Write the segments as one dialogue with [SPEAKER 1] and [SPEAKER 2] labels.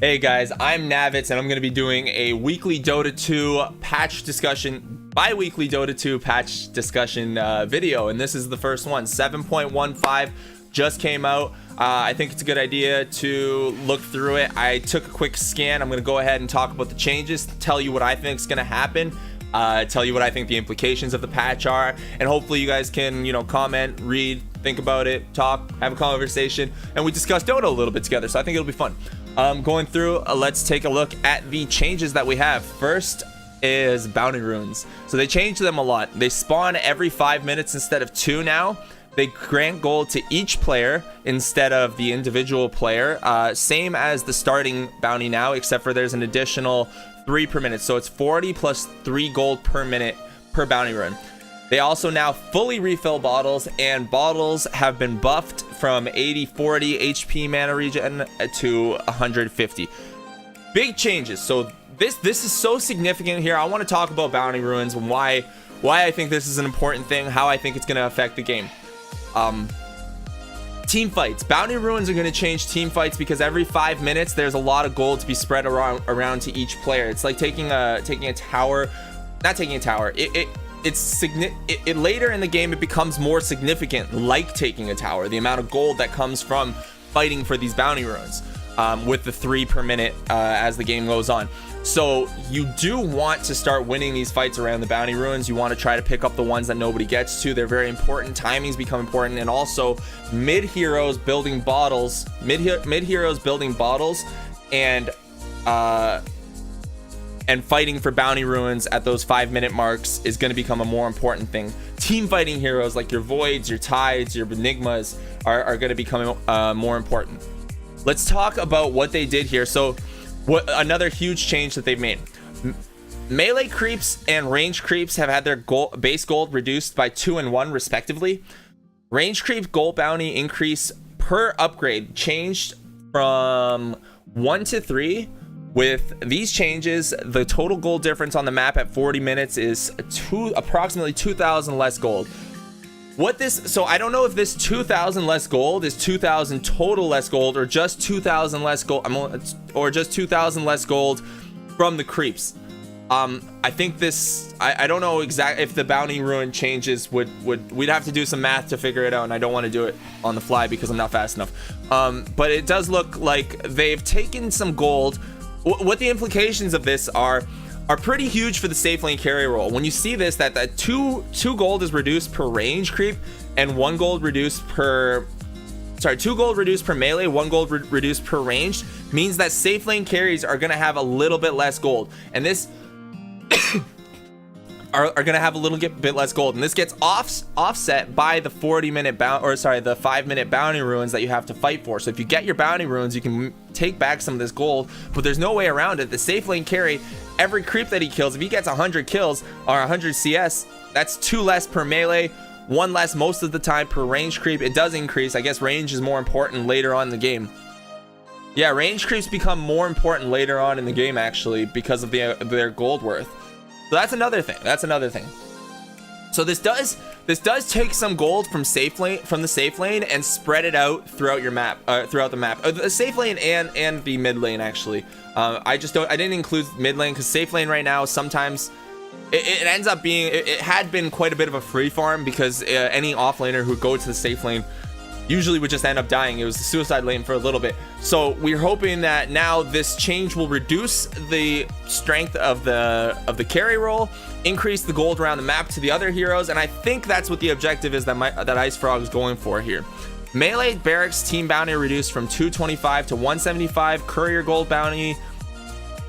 [SPEAKER 1] Hey guys, I'm Navetz, and I'm going to be doing a weekly Dota 2 patch discussion, bi-weekly Dota 2 patch discussion video, and this is the first one. 7.15 just came out. I think it's a good idea to look through it. I took a quick scan. I'm going to go ahead and talk about the changes, tell you what I think is going to happen, tell you what I think the implications of the patch are, and hopefully you guys can, comment, read, think about it, talk, have a conversation, and we discuss Dota a little bit together, so I think it'll be fun. Going through, let's take a look at the changes that we have. First is bounty runes. So they changed them a lot. They spawn every 5 minutes instead of 2 now. They grant gold to each player instead of the individual player. Same as the starting bounty now, except for there's an additional 3 per minute. So it's 40 plus 3 gold per minute per bounty rune. They also now fully refill bottles, and bottles have been buffed from 80-40 HP mana regen to 150. Big changes. So this is so significant here. I want to talk about bounty runes and why I think this is an important thing, how I think it's going to affect the game. Team fights. Bounty runes are going to change team fights because every 5 minutes there's a lot of gold to be spread around to each player. It's like taking a tower, not taking a tower. It later in the game it becomes more significant, like taking a tower, the amount of gold that comes from fighting for these bounty runes, with the 3 per minute as the game goes on. So you do want to start winning these fights around the bounty runes. You want to try to pick up the ones that nobody gets to. They're very important. Timings become important, and also mid heroes building bottles, and fighting for bounty runes at those 5 minute marks is going to become a more important thing. Team fighting heroes like your voids, your tides, your enigmas are going to become more important. Let's talk about what they did here. So another huge change that they've made. Melee creeps and range creeps have had their base gold reduced by 2 and 1 respectively. Range creep gold bounty increase per upgrade changed from 1 to 3. With these changes, the total gold difference on the map at 40 minutes is approximately 2,000 less gold. So I don't know if this 2,000 less gold is 2,000 total less gold, or just 2,000 less gold, or just 2,000 less gold from the creeps. I think this, I don't know exactly if the bounty rune changes we'd have to do some math to figure it out, and I don't want to do it on the fly because I'm not fast enough. But it does look like they've taken some gold. What the implications of this are pretty huge for the safe lane carry role. When you see this, that 2 gold is reduced per range creep, and 1 gold reduced per 2 gold reduced per melee, 1 gold reduced per range, means that safe lane carries are going to have a little bit less gold, and this are going to have a little bit less gold, and this gets offset by the 5 minute bounty runes that you have to fight for. So if you get your bounty runes, you can take back some of this gold, but there's no way around it. The safe lane carry, every creep that he kills, if he gets 100 kills or 100 CS, that's 2 less per melee, 1 less most of the time per range creep. It does increase. I guess range is more important later on in the game. Yeah, range creeps become more important later on in the game, actually, because of their gold worth. So that's another thing. So this does take some gold from the safe lane and spread it out throughout your map, throughout the map, the safe lane and the mid lane actually. I didn't include mid lane because safe lane right now sometimes it ends up being, it had been quite a bit of a free farm because any offlaner who go to the safe lane usually would just end up dying. It was the suicide lane for a little bit. So we're hoping that now this change will reduce the strength of the carry roll, increase the gold around the map to the other heroes, and I think that's what the objective is that Ice Frog is going for here. Melee barracks team bounty reduced from 225 to 175. Courier gold bounty,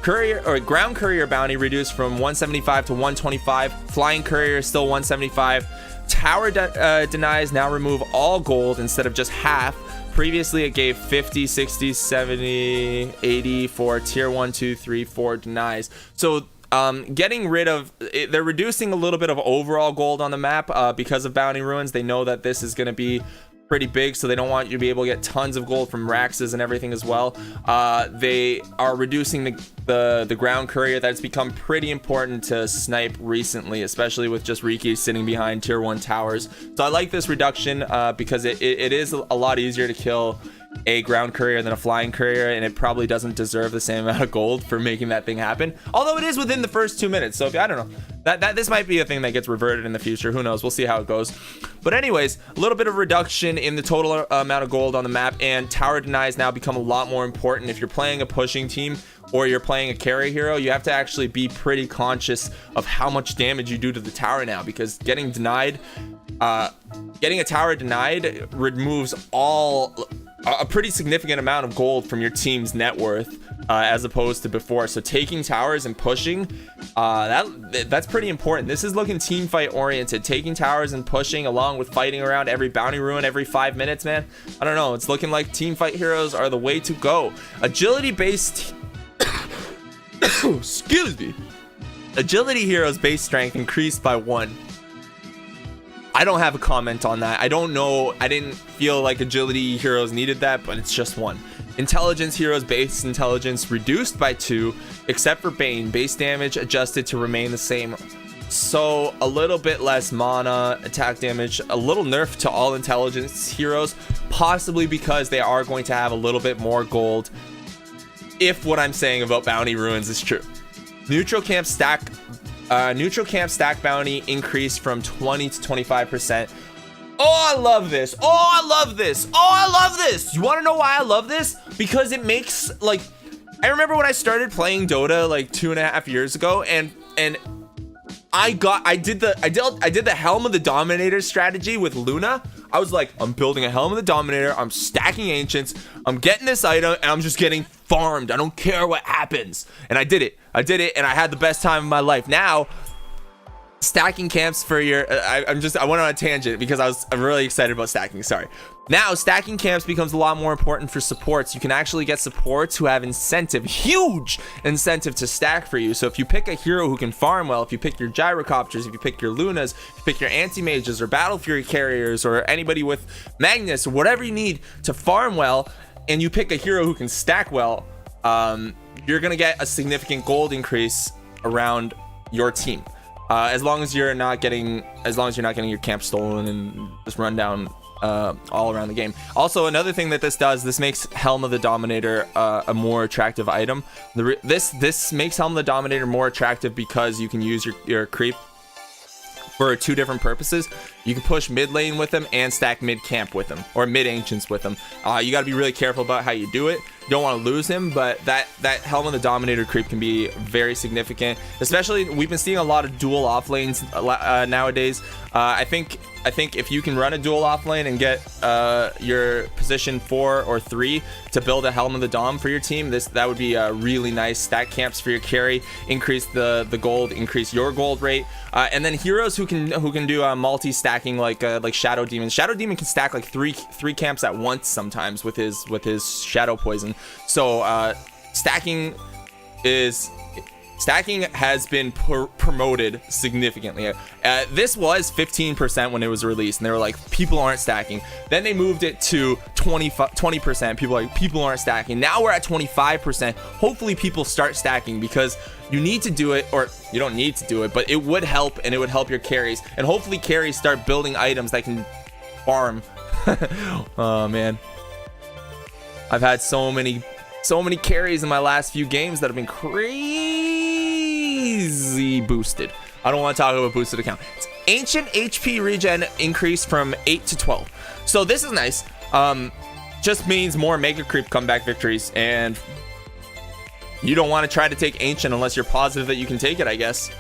[SPEAKER 1] ground courier bounty reduced from 175 to 125. Flying courier is still 175. Tower denies now remove all gold instead of just half. Previously it gave 50, 60, 70, 80 for tier 1, 2, 3, 4 denies. So getting rid of it, they're reducing a little bit of overall gold on the map because of bounty ruins. They know that this is going to be pretty big, so they don't want you to be able to get tons of gold from Raxes and everything as well. They are reducing the ground courier. That's become pretty important to snipe recently, especially with just Riki sitting behind tier 1 towers. So I like this reduction because it is a lot easier to kill a ground courier than a flying courier, and it probably doesn't deserve the same amount of gold for making that thing happen, although it is within the first 2 minutes. So if, I don't know, that this might be a thing that gets reverted in the future. Who knows? We'll see how it goes. But anyways, a little bit of reduction in the total amount of gold on the map, and tower denies now become a lot more important. If you're playing a pushing team or you're playing a carry hero, you have to actually be pretty conscious of how much damage you do to the tower now, because getting a tower denied removes a pretty significant amount of gold from your team's net worth, as opposed to before. So taking towers and pushing, that's pretty important. This is looking team fight oriented. Taking towers and pushing, along with fighting around every bounty ruin every 5 minutes, man. I don't know. It's looking like team fight heroes are the way to go. Agility based excuse me. Agility heroes base strength increased by 1. I don't have a comment on that. I don't know. I didn't feel like agility heroes needed that, but it's just 1. Intelligence heroes base intelligence reduced by 2, except for Bane. Base damage adjusted to remain the same. So a little bit less mana, attack damage, a little nerf to all intelligence heroes, possibly because they are going to have a little bit more gold, if what I'm saying about bounty ruins is true. Neutral camp stack bounty increased from 20 to 25%. Oh, I love this. Oh, I love this. Oh, I love this. You want to know why I love this? Because it makes, like, I remember when I started playing Dota like 2.5 years ago, and I did the Helm of the Dominator strategy with Luna. I was like, I'm building a Helm of the Dominator, I'm stacking Ancients, I'm getting this item, and I'm just getting farmed. I don't care what happens. And I did it, and I had the best time of my life. Now, stacking camps for your, I went on a tangent because I'm really excited about stacking, sorry. Now, stacking camps becomes a lot more important for supports. You can actually get supports who have incentive, huge incentive to stack for you. So if you pick a hero who can farm well, if you pick your gyrocopters, if you pick your Lunas, if you pick your anti-mages or battle fury carriers or anybody with Magnus or whatever you need to farm well, and you pick a hero who can stack well, you're gonna get a significant gold increase around your team. As long as you're not getting your camp stolen and just run down all around the game. Also, another thing that this does, this makes Helm of the Dominator a more attractive item. This makes Helm of the Dominator more attractive because you can use your creep for 2 different purposes. You can push mid lane with them and stack mid camp with them, or mid ancients with them. You got to be really careful about how you do it. You don't want to lose him, but that Helm of the Dominator creep can be very significant. Especially, we've been seeing a lot of dual off lanes nowadays. I think if you can run a dual off lane and get your position 4 or 3 to build a Helm of the Dom for your team, that would be really nice. Stack camps for your carry, increase the gold, increase your gold rate, and then heroes who can do multi-stacking like Shadow Demon. Shadow Demon can stack like three camps at once sometimes with his Shadow Poison. So stacking has been promoted significantly. This was 15% when it was released, and they were like, people aren't stacking. Then they moved it to 20%. People aren't stacking. Now we're at 25%. Hopefully people start stacking, because you need to do it, or you don't need to do it, but it would help, and it would help your carries. And hopefully carries start building items that can farm. Oh man, I've had so many carries in my last few games that have been crazy boosted. I don't want to talk about boosted account. It's ancient HP regen increase from 8 to 12. So this is nice. Just means more mega creep comeback victories, and you don't want to try to take ancient unless you're positive that you can take it, I guess.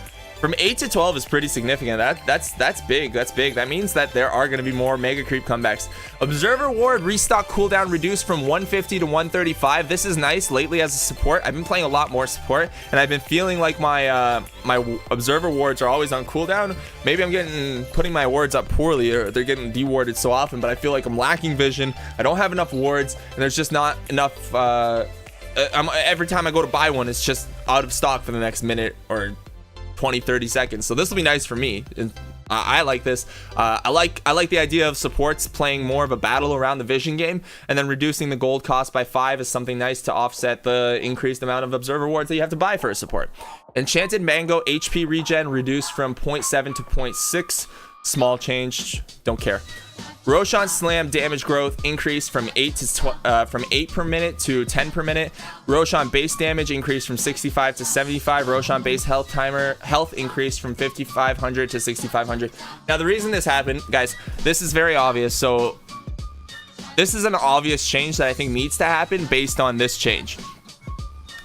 [SPEAKER 1] From 8 to 12 is pretty significant. That's big. That's big. That means that there are going to be more mega creep comebacks. Observer ward restock cooldown reduced from 150 to 135. This is nice. Lately as a support, I've been playing a lot more support, and I've been feeling like my observer wards are always on cooldown. Maybe I'm putting my wards up poorly, or they're getting dewarded so often, but I feel like I'm lacking vision. I don't have enough wards, and there's just not enough. Every time I go to buy one, it's just out of stock for the next minute or 20-30 seconds. So this will be nice for me, and I like this. I like the idea of supports playing more of a battle around the vision game, and then reducing the gold cost by 5 is something nice to offset the increased amount of observer wards that you have to buy for a support. Enchanted Mango HP regen reduced from 0.7 to 0.6. Small change, don't care. Roshan's slam damage growth increased from 8 per minute to 10 per minute. Roshan base damage increased from 65 to 75. Roshan base health increased from 5500 to 6500. Now the reason this happened, guys, this is very obvious. So this is an obvious change that I think needs to happen based on this change.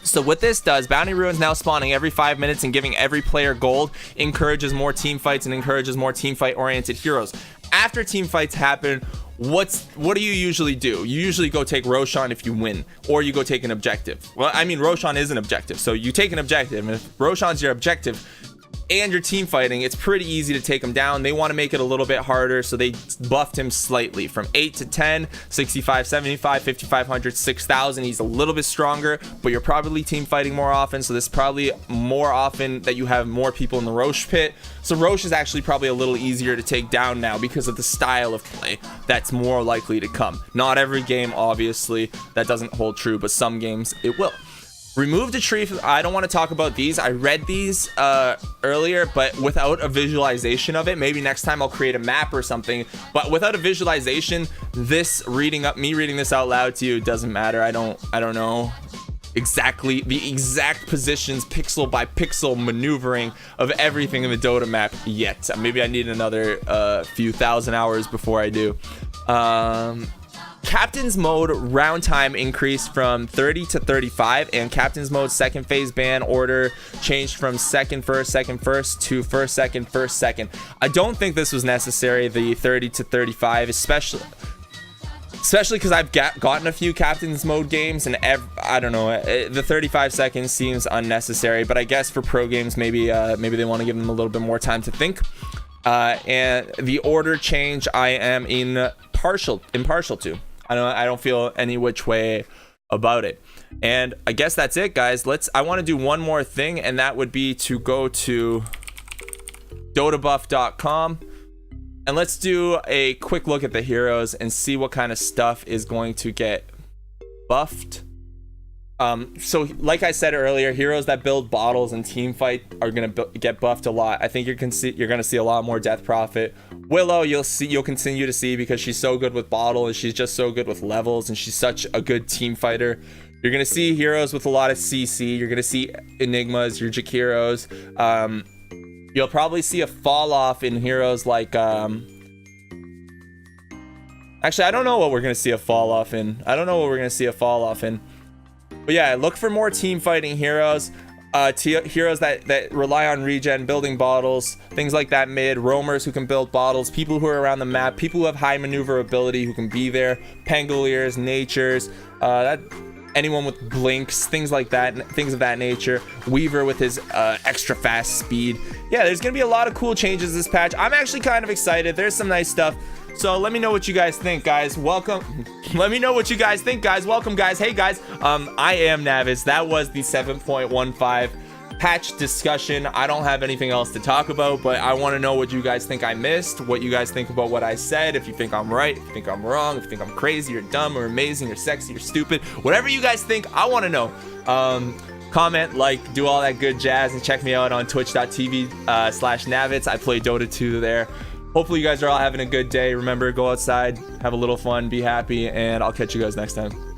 [SPEAKER 1] So what this does, Bounty Ruins now spawning every 5 minutes and giving every player gold encourages more team fights and encourages more team fight oriented heroes. After team fights happen, what do you usually do? You usually go take Roshan if you win, or you go take an objective. Well, I mean, Roshan is an objective, so you take an objective, and if Roshan's your objective and you're team fighting, it's pretty easy to take him down. They want to make it a little bit harder, so they buffed him slightly from 8 to 10, 65, 75, 5500, 6000. He's a little bit stronger, but you're probably team fighting more often, so this is probably more often that you have more people in the Rosh pit. So Rosh is actually probably a little easier to take down now because of the style of play that's more likely to come. Not every game, obviously, that doesn't hold true, but some games it will. Remove the tree. I don't want to talk about these. I read these earlier, but without a visualization of it. Maybe next time I'll create a map or something. But without a visualization, me reading this out loud to you doesn't matter. I don't know exactly the exact positions, pixel by pixel maneuvering of everything in the Dota map yet. Maybe I need another few thousand hours before I do. Captain's mode round time increased from 30 to 35, and Captain's mode second phase ban order changed from second first to first second. I don't think this was necessary, the 30 to 35, especially because I've gotten a few Captain's mode games, and I don't know, the 35 seconds seems unnecessary, but I guess for pro games, maybe they want to give them a little bit more time to think. And the order change I am impartial to. I don't feel any which way about it. And I guess that's it, guys. I want to do one more thing, and that would be to go to dotabuff.com and let's do a quick look at the heroes and see what kind of stuff is going to get buffed. So like I said earlier, heroes that build bottles and team fight are gonna get buffed a lot. I think you're gonna see a lot more Death Prophet. Willow, you'll continue to see, because she's so good with bottle and she's just so good with levels, and she's such a good team fighter. You're gonna see heroes with a lot of CC. You're gonna see Enigmas, your Jakiros. You'll probably see a fall off in heroes like actually, I don't know what we're gonna see a fall off in. But yeah, look for more team fighting heroes, heroes that rely on regen, building bottles, things like that mid, roamers who can build bottles, people who are around the map, people who have high maneuverability who can be there, Pangoliers, Natures, anyone with blinks, things like that, things of that nature, Weaver with his extra fast speed. Yeah, there's gonna be a lot of cool changes this patch. I'm actually kind of excited. There's some nice stuff. So let me know what you guys think, guys. Welcome. Let me know what you guys think, guys. Welcome, guys. Hey, guys. I am Navetz. That was the 7.15 patch discussion. I don't have anything else to talk about, but I want to know what you guys think I missed, what you guys think about what I said, if you think I'm right, if you think I'm wrong, if you think I'm crazy or dumb or amazing or sexy or stupid. Whatever you guys think, I want to know. Comment, like, do all that good jazz, and check me out on twitch.tv/Navetz. I play Dota 2 there. Hopefully you guys are all having a good day. Remember, go outside, have a little fun, be happy, and I'll catch you guys next time.